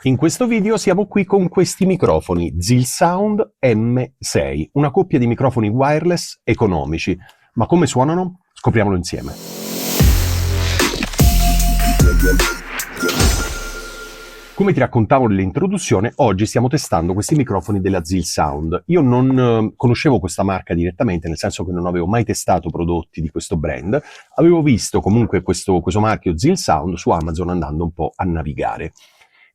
In questo video siamo qui con questi microfoni ZilSound M6, una coppia di microfoni wireless economici. Ma come suonano? Scopriamolo insieme. Come ti raccontavo nell'introduzione, oggi stiamo testando questi microfoni della ZilSound. Io non conoscevo questa marca direttamente, nel senso che non avevo mai testato prodotti di questo brand. Avevo visto comunque questo marchio ZilSound su Amazon andando un po' a navigare.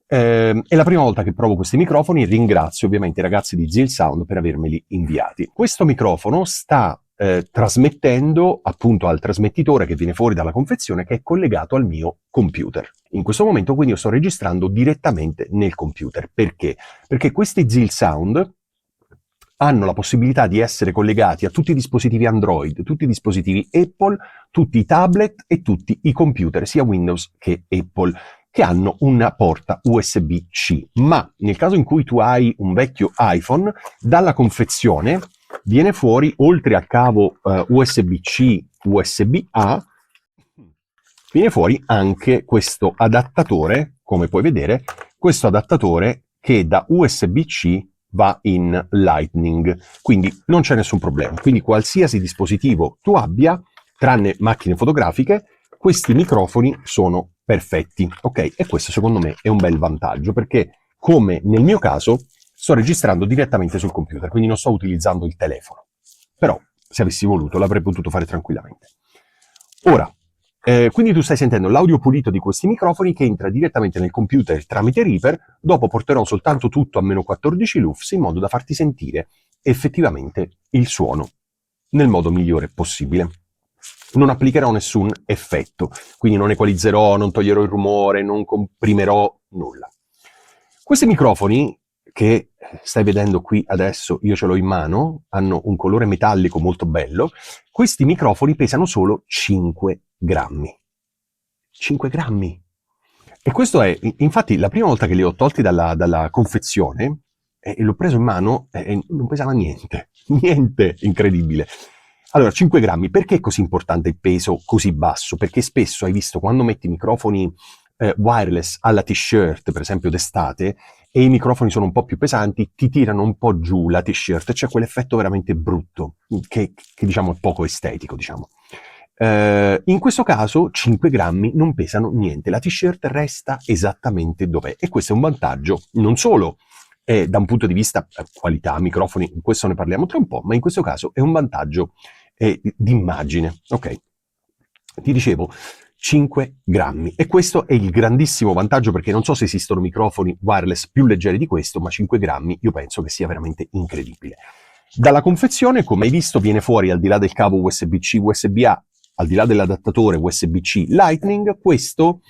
È la prima volta che provo questi microfoni e ringrazio ovviamente i ragazzi di ZilSound per avermeli inviati. Questo microfono sta trasmettendo appunto al trasmettitore che viene fuori dalla confezione, che è collegato al mio computer. In questo momento quindi io sto registrando direttamente nel computer. Perché? Perché questi ZilSound hanno la possibilità di essere collegati a tutti i dispositivi Android, tutti i dispositivi Apple, tutti i tablet e tutti i computer, sia Windows che Apple, che hanno una porta USB-C. Ma nel caso in cui tu hai un vecchio iPhone, dalla confezione viene fuori, oltre al cavo USB-C, USB-A, viene fuori anche questo adattatore, come puoi vedere, questo adattatore che da USB-C va in Lightning, quindi non c'è nessun problema. Quindi qualsiasi dispositivo tu abbia, tranne macchine fotografiche, questi microfoni sono perfetti, ok? E questo secondo me è un bel vantaggio, perché come nel mio caso sto registrando direttamente sul computer, quindi non sto utilizzando il telefono. Però se avessi voluto l'avrei potuto fare tranquillamente. Ora, quindi tu stai sentendo l'audio pulito di questi microfoni che entra direttamente nel computer tramite Reaper. Dopo porterò soltanto tutto a meno 14 lux in modo da farti sentire effettivamente il suono nel modo migliore possibile. Non applicherò nessun effetto, quindi non equalizzerò, non toglierò il rumore, non comprimerò nulla. Questi microfoni che stai vedendo qui adesso, io ce l'ho in mano, hanno un colore metallico molto bello. Questi microfoni pesano solo 5 grammi. 5 grammi! E questo è, infatti, la prima volta che li ho tolti dalla confezione, e l'ho preso in mano, non pesava niente. Niente, incredibile. Allora, 5 grammi, perché è così importante il peso così basso? Perché spesso hai visto, quando metti microfoni wireless alla t-shirt, per esempio d'estate, e i microfoni sono un po' più pesanti, ti tirano un po' giù la t-shirt, c'è quell'effetto veramente brutto, che diciamo è poco estetico, diciamo. In questo caso 5 grammi non pesano niente, la t-shirt resta esattamente dov'è, e questo è un vantaggio non solo da un punto di vista qualità, microfoni, in questo ne parliamo tra un po', ma in questo caso è un vantaggio di immagine. Ok, ti dicevo 5 grammi, e questo è il grandissimo vantaggio, perché non so se esistono microfoni wireless più leggeri di questo, ma 5 grammi io penso che sia veramente incredibile. Dalla confezione, come hai visto, viene fuori, al di là del cavo USB-C, USB-A, al di là dell'adattatore USB-C Lightning, questo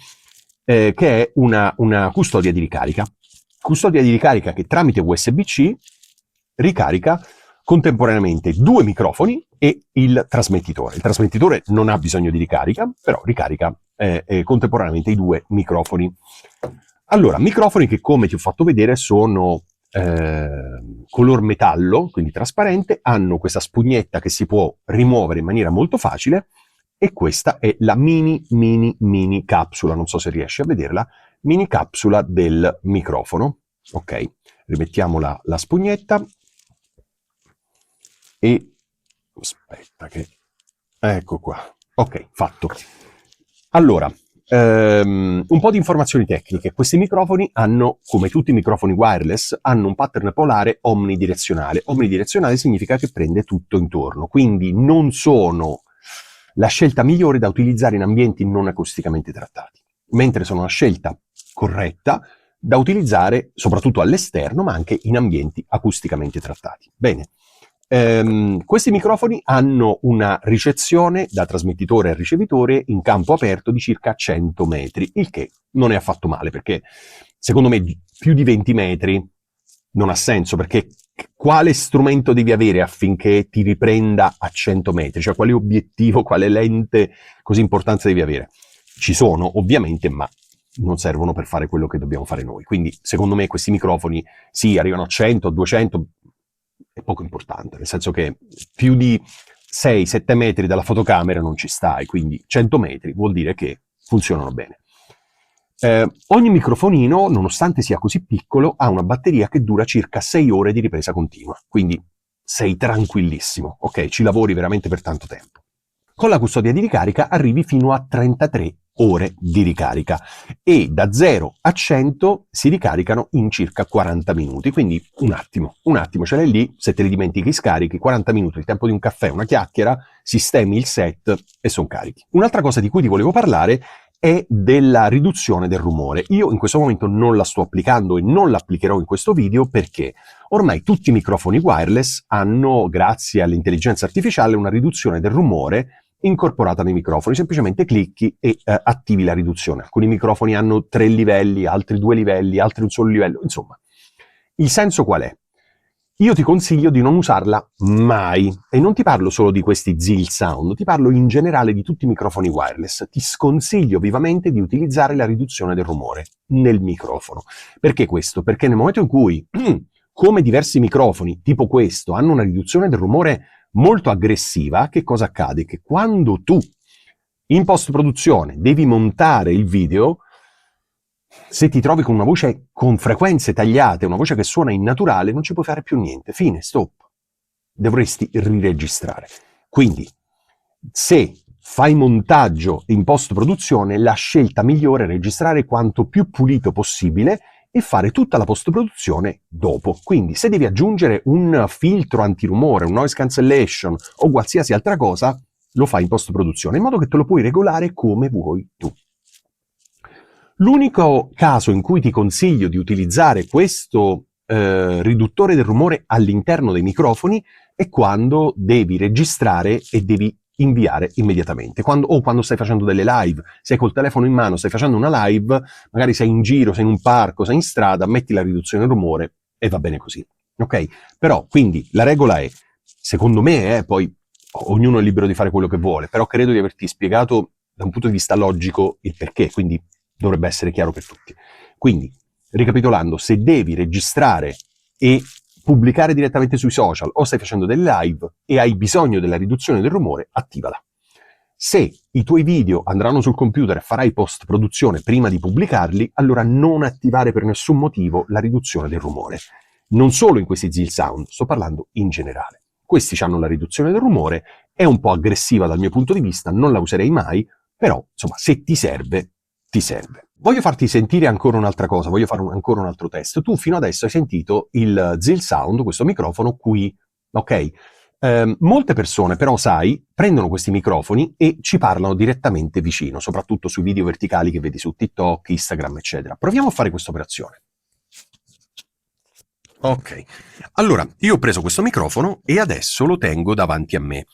che è una custodia di ricarica. Custodia di ricarica che tramite USB-C ricarica contemporaneamente 2 microfoni e il trasmettitore. Il trasmettitore non ha bisogno di ricarica, però ricarica contemporaneamente i 2 microfoni. Allora, microfoni che, come ti ho fatto vedere, sono color metallo, quindi trasparente, hanno questa spugnetta che si può rimuovere in maniera molto facile, e questa è la mini capsula, non so se riesci a vederla, mini capsula del microfono. Ok, rimettiamo la spugnetta e aspetta che ecco qua. Ok, fatto. Allora, un po' di informazioni tecniche. Questi microfoni hanno, come tutti i microfoni wireless, hanno un pattern polare omnidirezionale. Omnidirezionale significa che prende tutto intorno, quindi non sono la scelta migliore da utilizzare in ambienti non acusticamente trattati, mentre sono una scelta corretta da utilizzare soprattutto all'esterno, ma anche in ambienti acusticamente trattati. Bene. Questi microfoni hanno una ricezione da trasmettitore a ricevitore in campo aperto di circa 100 metri, il che non è affatto male, perché secondo me più di 20 metri non ha senso, perché quale strumento devi avere affinché ti riprenda a 100 metri? Cioè, quale obiettivo, quale lente così importante devi avere? Ci sono, ovviamente, ma non servono per fare quello che dobbiamo fare noi. Quindi, secondo me, questi microfoni, sì, arrivano a 100, 200, è poco importante, nel senso che più di 6-7 metri dalla fotocamera non ci stai, quindi 100 metri vuol dire che funzionano bene. Ogni microfonino, nonostante sia così piccolo, ha una batteria che dura circa 6 ore di ripresa continua, quindi sei tranquillissimo, ok? Ci lavori veramente per tanto tempo. Con la custodia di ricarica arrivi fino a 33 ore di ricarica e da 0 a 100 si ricaricano in circa 40 minuti, quindi un attimo ce l'hai lì, se te li dimentichi scarichi, 40 minuti, il tempo di un caffè, una chiacchiera, sistemi il set e sono carichi. Un'altra cosa di cui ti volevo parlare è della riduzione del rumore. Io in questo momento non la sto applicando e non l'applicherò in questo video perché ormai tutti i microfoni wireless hanno, grazie all'intelligenza artificiale, una riduzione del rumore incorporata nei microfoni. Semplicemente clicchi e attivi la riduzione. Alcuni microfoni hanno 3 livelli, altri 2 livelli, altri un solo livello. Insomma, il senso qual è? Io ti consiglio di non usarla mai, e non ti parlo solo di questi Zil Sound, ti parlo in generale di tutti i microfoni wireless. Ti sconsiglio vivamente di utilizzare la riduzione del rumore nel microfono. Perché questo? Perché nel momento in cui, come diversi microfoni tipo questo, hanno una riduzione del rumore molto aggressiva, che cosa accade? Che quando tu in post-produzione devi montare il video, se ti trovi con una voce con frequenze tagliate, una voce che suona innaturale, non ci puoi fare più niente. Fine, stop. Dovresti riregistrare. Quindi, se fai montaggio in post-produzione, la scelta migliore è registrare quanto più pulito possibile e fare tutta la post-produzione dopo. Quindi, se devi aggiungere un filtro antirumore, un noise cancellation o qualsiasi altra cosa, lo fai in post-produzione, in modo che te lo puoi regolare come vuoi tu. L'unico caso in cui ti consiglio di utilizzare questo riduttore del rumore all'interno dei microfoni è quando devi registrare e devi inviare immediatamente. Quando stai facendo delle live, sei col telefono in mano, stai facendo una live, magari sei in giro, sei in un parco, sei in strada, metti la riduzione del rumore e va bene così. Ok? Però, quindi, la regola è, secondo me, poi ognuno è libero di fare quello che vuole, però credo di averti spiegato da un punto di vista logico il perché, quindi dovrebbe essere chiaro per tutti. Quindi, ricapitolando, se devi registrare e pubblicare direttamente sui social o stai facendo delle live e hai bisogno della riduzione del rumore, attivala. Se i tuoi video andranno sul computer e farai post-produzione prima di pubblicarli, allora non attivare per nessun motivo la riduzione del rumore. Non solo in questi Zil Sound, sto parlando in generale. Questi hanno la riduzione del rumore, è un po' aggressiva dal mio punto di vista, non la userei mai, però, insomma, se ti serve, ti serve. Voglio farti sentire ancora un'altra cosa, voglio fare ancora un altro test. Tu fino adesso hai sentito il Zil Sound, questo microfono qui, ok? Molte persone però, sai, prendono questi microfoni e ci parlano direttamente vicino, soprattutto sui video verticali che vedi su TikTok, Instagram, eccetera. Proviamo a fare questa operazione. Ok, allora io ho preso questo microfono e adesso lo tengo davanti a me.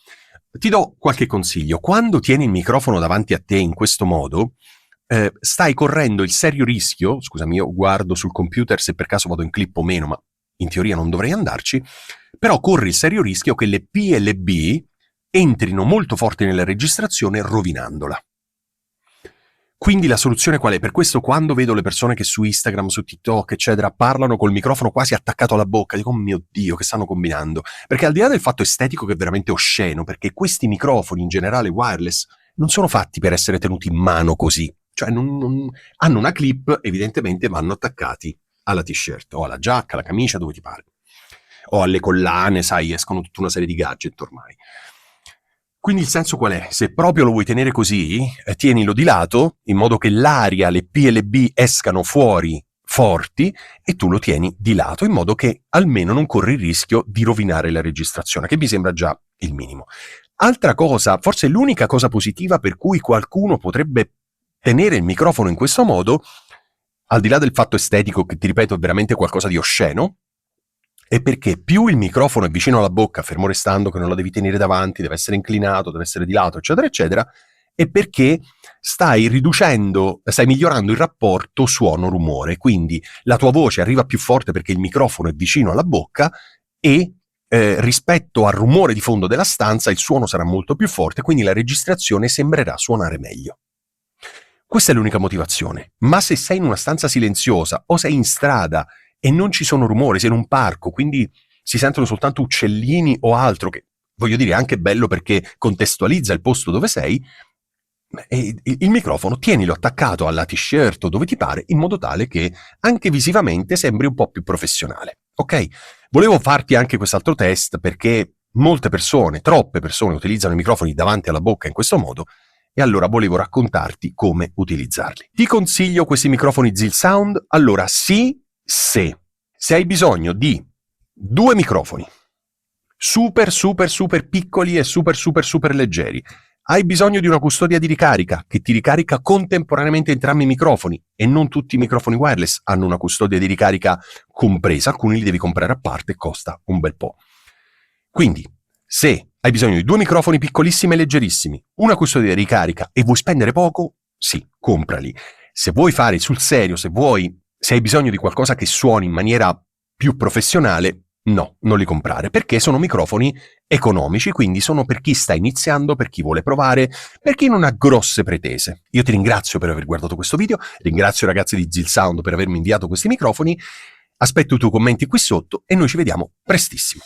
Ti do qualche consiglio. Quando tieni il microfono davanti a te in questo modo, stai correndo il serio rischio, scusami, io guardo sul computer se per caso vado in clip o meno, ma in teoria non dovrei andarci, però corri il serio rischio che le PLB entrino molto forti nella registrazione rovinandola. Quindi la soluzione qual è? Per questo quando vedo le persone che su Instagram, su TikTok, eccetera, parlano col microfono quasi attaccato alla bocca, dico, oh mio Dio, che stanno combinando? Perché al di là del fatto estetico che è veramente osceno, perché questi microfoni in generale wireless non sono fatti per essere tenuti in mano così. Cioè hanno una clip, evidentemente vanno attaccati alla t-shirt, o alla giacca, alla camicia, dove ti pare. O alle collane, sai, escono tutta una serie di gadget ormai. Quindi il senso qual è? Se proprio lo vuoi tenere così, tienilo di lato, in modo che l'aria, le PLB escano fuori forti, e tu lo tieni di lato, in modo che almeno non corri il rischio di rovinare la registrazione, che mi sembra già il minimo. Altra cosa, forse l'unica cosa positiva per cui qualcuno potrebbe tenere il microfono in questo modo, al di là del fatto estetico, che ti ripeto è veramente qualcosa di osceno, è perché più il microfono è vicino alla bocca, fermo restando che non lo devi tenere davanti, deve essere inclinato, deve essere di lato, eccetera, eccetera, è perché stai migliorando il rapporto suono-rumore, quindi la tua voce arriva più forte perché il microfono è vicino alla bocca e rispetto al rumore di fondo della stanza il suono sarà molto più forte, quindi la registrazione sembrerà suonare meglio. Questa è l'unica motivazione. Ma se sei in una stanza silenziosa o sei in strada e non ci sono rumori, sei in un parco, quindi si sentono soltanto uccellini o altro, che voglio dire è anche bello perché contestualizza il posto dove sei, E il microfono tienilo attaccato alla t-shirt o dove ti pare, in modo tale che anche visivamente sembri un po' più professionale, ok? Volevo farti anche quest'altro test perché molte persone, troppe persone, utilizzano i microfoni davanti alla bocca in questo modo, e allora volevo raccontarti come utilizzarli. Ti consiglio questi microfoni ZealSound? Allora sì, se hai bisogno di 2 microfoni super piccoli e super leggeri, hai bisogno di una custodia di ricarica che ti ricarica contemporaneamente entrambi i microfoni, e non tutti i microfoni wireless hanno una custodia di ricarica compresa, alcuni li devi comprare a parte e costa un bel po'. Quindi, se hai bisogno di 2 microfoni piccolissimi e leggerissimi, una custodia di ricarica e vuoi spendere poco, sì, comprali. Se vuoi fare sul serio, se hai bisogno di qualcosa che suoni in maniera più professionale, no, non li comprare, perché sono microfoni economici, quindi sono per chi sta iniziando, per chi vuole provare, per chi non ha grosse pretese. Io ti ringrazio per aver guardato questo video, ringrazio i ragazzi di ZealSound per avermi inviato questi microfoni, aspetto i tuoi commenti qui sotto e noi ci vediamo prestissimo.